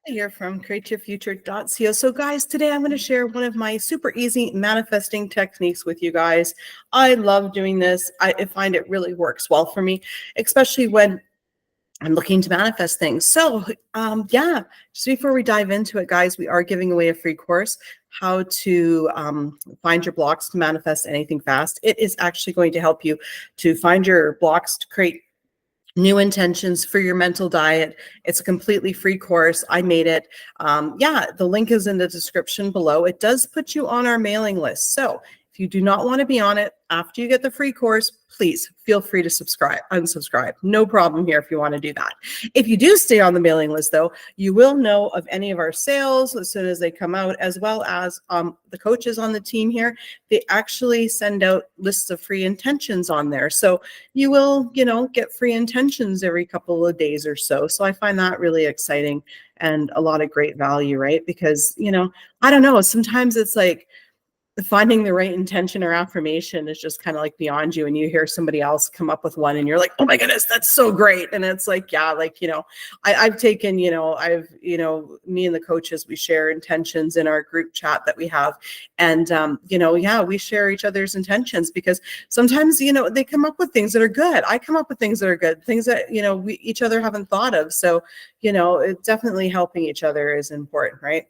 Here from createyourfuture.co. So guys, today I'm going to share one of my super easy manifesting techniques with you guys. I love doing this. I find it really works well for me, especially when I'm looking to manifest things. So yeah, just before we dive into it, guys, we are giving away a free course, how to find your blocks to manifest anything fast. It is actually going to help you to find your blocks to create new intentions for your mental diet. It's a completely free course. I made it. Yeah, the link is in the description below. It does put you on our mailing list. So if you do not want to be on it after you get the free course, please feel free to unsubscribe. No problem here if you want to do that. If you do stay on the mailing list, though, you will know of any of our sales as soon as they come out, as well as the coaches on the team here. They actually send out lists of free intentions on there. So you will, get free intentions every couple of days or so. So I find that really exciting and a lot of great value, right? Because, I don't know, sometimes it's like, finding the right intention or affirmation is just kind of like beyond you, and you hear somebody else come up with one and you're like, oh my goodness, that's so great. And it's like, yeah, like, I've taken, me and the coaches, we share intentions in our group chat that we have. And, yeah, we share each other's intentions because sometimes, they come up with things that are good. I come up with things that are good, things that, we each other haven't thought of. So, it's definitely helping each other is important, right?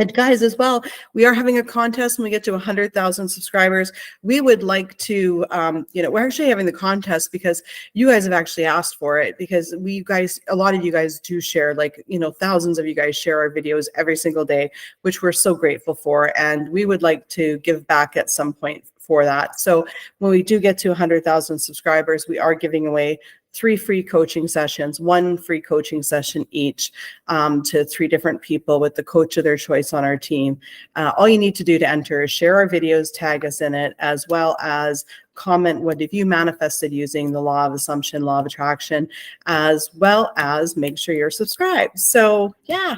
And guys, as well, we are having a contest when we get to 100,000 subscribers. We would like to, we're actually having the contest because you guys have actually asked for it, because a lot of you guys do share, like, thousands of you guys share our videos every single day, which we're so grateful for. And we would like to give back at some point for that. So when we do get to 100,000 subscribers, we are giving away 3 free coaching sessions, 1 free coaching session each, to 3 different people with the coach of their choice on our team. All you need to do to enter is share our videos, tag us in it, as well as comment what have you manifested using the law of assumption, law of attraction, as well as make sure you're subscribed. So yeah.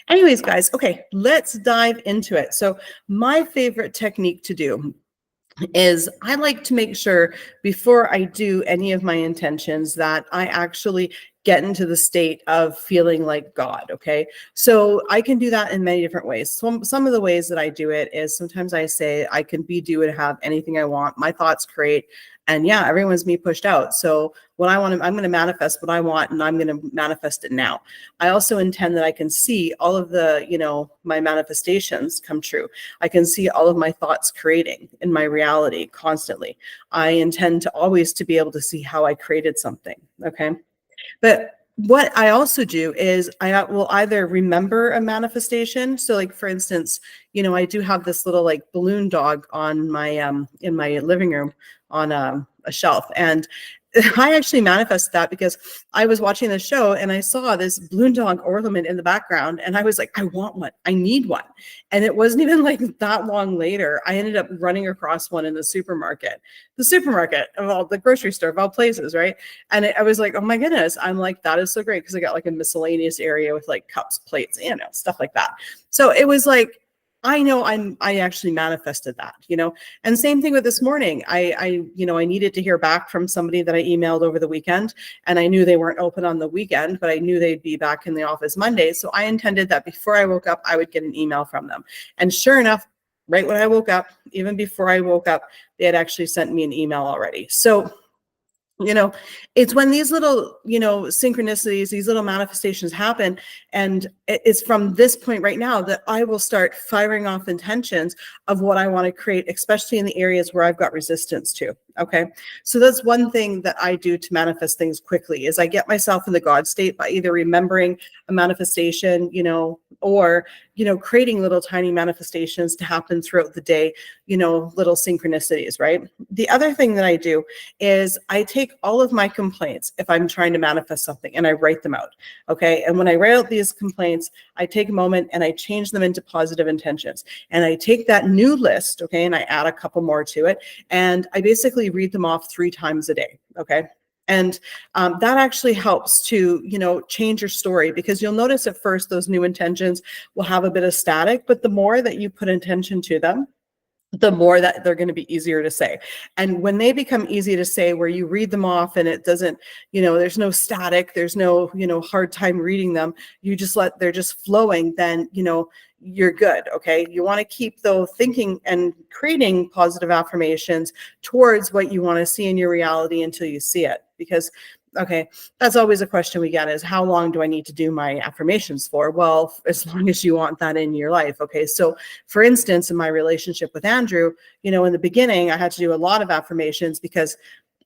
Anyways, guys, okay, let's dive into it. So my favorite technique to do is I like to make sure before I do any of my intentions that I actually get into the state of feeling like God, okay? So I can do that in many different ways. Some of the ways that I do it is sometimes I say I can be, do, and have anything I want. My thoughts create, and yeah, everyone's me pushed out. So what I want to, I'm going to manifest what I want, and I'm going to manifest it now. I also intend that I can see all of the, my manifestations come true. I can see all of my thoughts creating in my reality constantly. I intend to always to be able to see how I created something, okay? But what I also do is I will either remember a manifestation. So like, for instance, I do have this little like balloon dog on my, in my living room on a shelf. And I actually manifested that because I was watching the show and I saw this balloon dog ornament in the background, and I was like, I want one. I need one. And it wasn't even like that long later, I ended up running across one in the supermarket of all, the grocery store of all places, right? And I was like, oh my goodness. I'm like, that is so great, because I got like a miscellaneous area with like cups, plates, stuff like that. So it was like, I know I actually manifested that, and same thing with this morning. I needed to hear back from somebody that I emailed over the weekend, and I knew they weren't open on the weekend, but I knew they'd be back in the office Monday. So I intended that before I woke up, I would get an email from them. And sure enough, right when I woke up, even before I woke up, they had actually sent me an email already. So it's when these little, synchronicities, these little manifestations happen. And it's from this point right now that I will start firing off intentions of what I want to create, especially in the areas where I've got resistance to. Okay. So that's one thing that I do to manifest things quickly, is I get myself in the God state by either remembering a manifestation, or, creating little tiny manifestations to happen throughout the day, little synchronicities, right? The other thing that I do is I take all of my complaints, if I'm trying to manifest something, and I write them out. Okay. And when I write out these complaints, I take a moment and I change them into positive intentions. And I take that new list, okay, and I add a couple more to it. And I basically read them off 3 times a day. Okay. And that actually helps to, change your story, because you'll notice at first those new intentions will have a bit of static, but the more that you put intention to them, the more that they're going to be easier to say. And when they become easy to say, where you read them off and it doesn't, there's no static, there's no, hard time reading them, you just they're just flowing, then, you're good. Okay. You want to keep though thinking and creating positive affirmations towards what you want to see in your reality until you see it. Because okay, that's always a question we get, is how long do I need to do my affirmations for? Well, as long as you want that in your life. Okay. So for instance, in my relationship with Andrew, in the beginning, I had to do a lot of affirmations because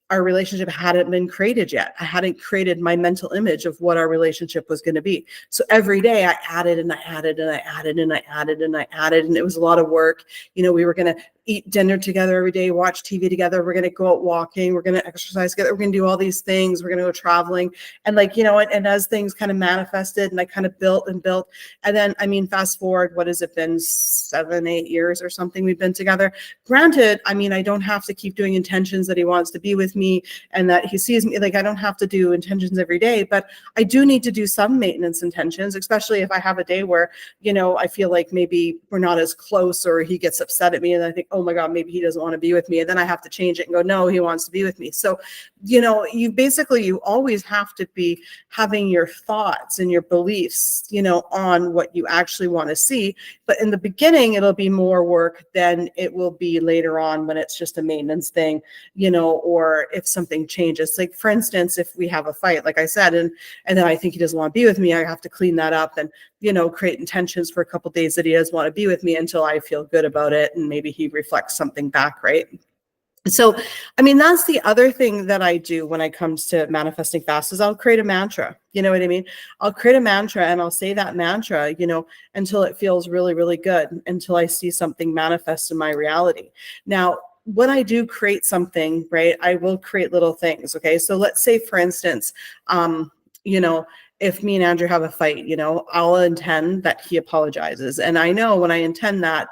our relationship hadn't been created yet. I hadn't created my mental image of what our relationship was going to be. So every day I added and I added and I added and I added and I added, and it was a lot of work. We were going to eat dinner together every day, watch TV together. We're going to go out walking. We're going to exercise together. We're going to do all these things. We're going to go traveling. And and as things kind of manifested and I kind of built and built. And then, fast forward, what has it been, 7-8 years or something we've been together. Granted, I don't have to keep doing intentions that he wants to be with me and that he sees me. I don't have to do intentions every day, but I do need to do some maintenance intentions, especially if I have a day where, I feel like maybe we're not as close or he gets upset at me and I think, oh my God, maybe he doesn't want to be with me. And then I have to change it and go, no, he wants to be with me. So, you always have to be having your thoughts and your beliefs, on what you actually want to see. But in the beginning, it'll be more work than it will be later on when it's just a maintenance thing, or if something changes. Like for instance, if we have a fight, like I said, and then I think he doesn't want to be with me, I have to clean that up and, create intentions for a couple of days that he doesn't want to be with me until I feel good about it. And maybe he reflects something back, right? So, that's the other thing that I do when it comes to manifesting fast is I'll create a mantra. You know what I mean? I'll create a mantra and I'll say that mantra, until it feels really, really good, until I see something manifest in my reality. Now, when I do create something, right, I will create little things. Okay. So let's say, for instance, if me and Andrew have a fight, I'll intend that he apologizes. And I know when I intend that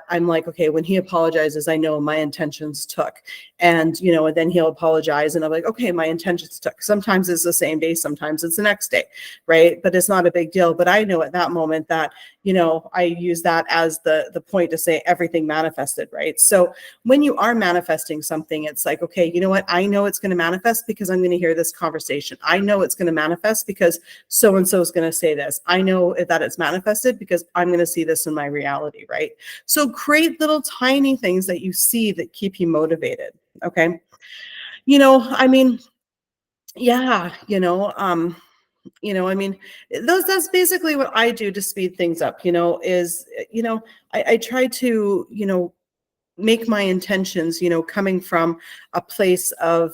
I'm like, okay, when he apologizes, I know my intentions took. And, and then he'll apologize. And I'm like, okay, my intentions took. Sometimes it's the same day, sometimes it's the next day, right? But it's not a big deal. But I know at that moment that, I use that as the point to say everything manifested, right? So when you are manifesting something, it's like, okay, you know what? I know it's going to manifest because I'm going to hear this conversation. I know it's going to manifest because so-and-so is going to say this. I know that it's manifested because I'm going to see this in my reality, right? So create little tiny things that you see that keep you motivated. Okay. Yeah, that's basically what I do to speed things up, is, I try to, make my intentions, coming from a place of,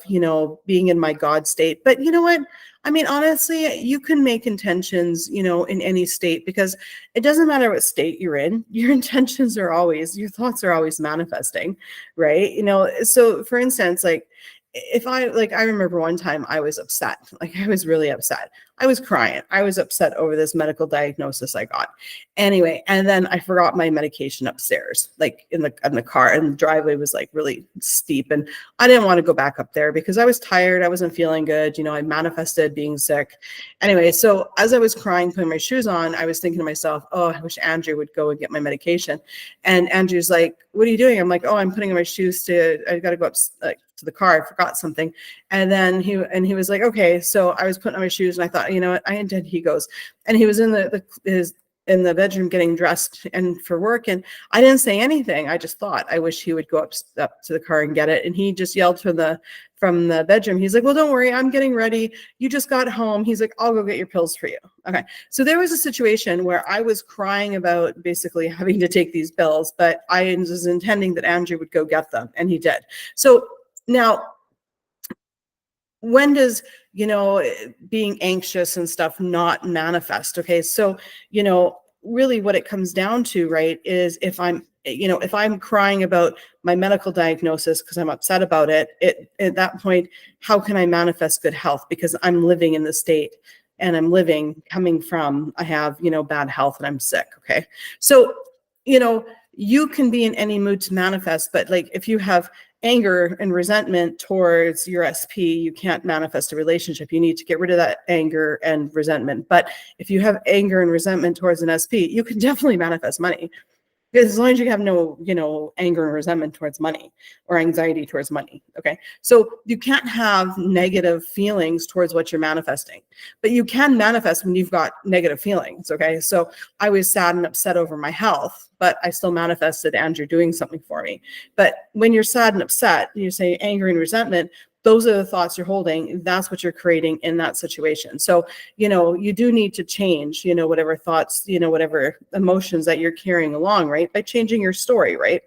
being in my God state. But you know what? Honestly, you can make intentions, in any state, because it doesn't matter what state you're in. Your your thoughts are always manifesting, right? So for instance, I remember one time I was upset. I was really upset. I was crying. I was upset over this medical diagnosis I got. Anyway, and then I forgot my medication upstairs, in the car, and the driveway was really steep. And I didn't want to go back up there because I was tired. I wasn't feeling good. I manifested being sick. Anyway, so as I was crying, putting my shoes on, I was thinking to myself, oh, I wish Andrew would go and get my medication. And Andrew's like, what are you doing? I'm like, oh, I'm putting on my shoes I got to go up to the car. I forgot something. And then he was like, okay. So I was putting on my shoes and I thought, you know what, I intend. He goes, and he was in in the bedroom getting dressed and for work. And I didn't say anything. I just thought, I wish he would go up to the car and get it. And he just yelled from the bedroom. He's like, well, don't worry, I'm getting ready. You just got home. He's like, I'll go get your pills for you. Okay. So there was a situation where I was crying about basically having to take these pills, but I was intending that Andrew would go get them, and he did. So now, when does, being anxious and stuff not manifest? Okay. So, really what it comes down to, right, is if I'm crying about my medical diagnosis because I'm upset about it, at that point, how can I manifest good health? Because I'm living in the state, and I'm coming from, I have, bad health and I'm sick. Okay. So, you can be in any mood to manifest, but if you have anger and resentment towards your SP, you can't manifest a relationship. You need to get rid of that anger and resentment. But if you have anger and resentment towards an SP, you can definitely manifest money. Because as long as you have no, anger and resentment towards money or anxiety towards money. Okay. So you can't have negative feelings towards what you're manifesting, but you can manifest when you've got negative feelings. Okay. So I was sad and upset over my health, but I still manifested Andrew doing something for me. But when you're sad and upset, you say anger and resentment, those are the thoughts you're holding. That's what you're creating in that situation. So, you do need to change, whatever thoughts, whatever emotions that you're carrying along, right? By changing your story, right?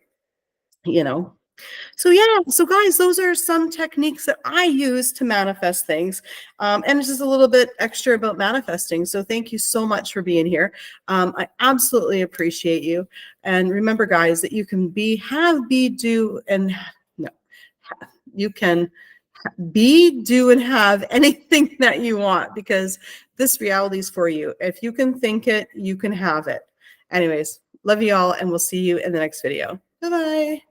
So yeah, so guys, those are some techniques that I use to manifest things. And it's just a little bit extra about manifesting. So thank you so much for being here. I absolutely appreciate you. And remember, guys, that you can be, have, be, do, and no, you can be, do, and have anything that you want, because this reality is for you. If you can think it, you can have it. Anyways, love you all, and we'll see you in the next video. Bye-bye.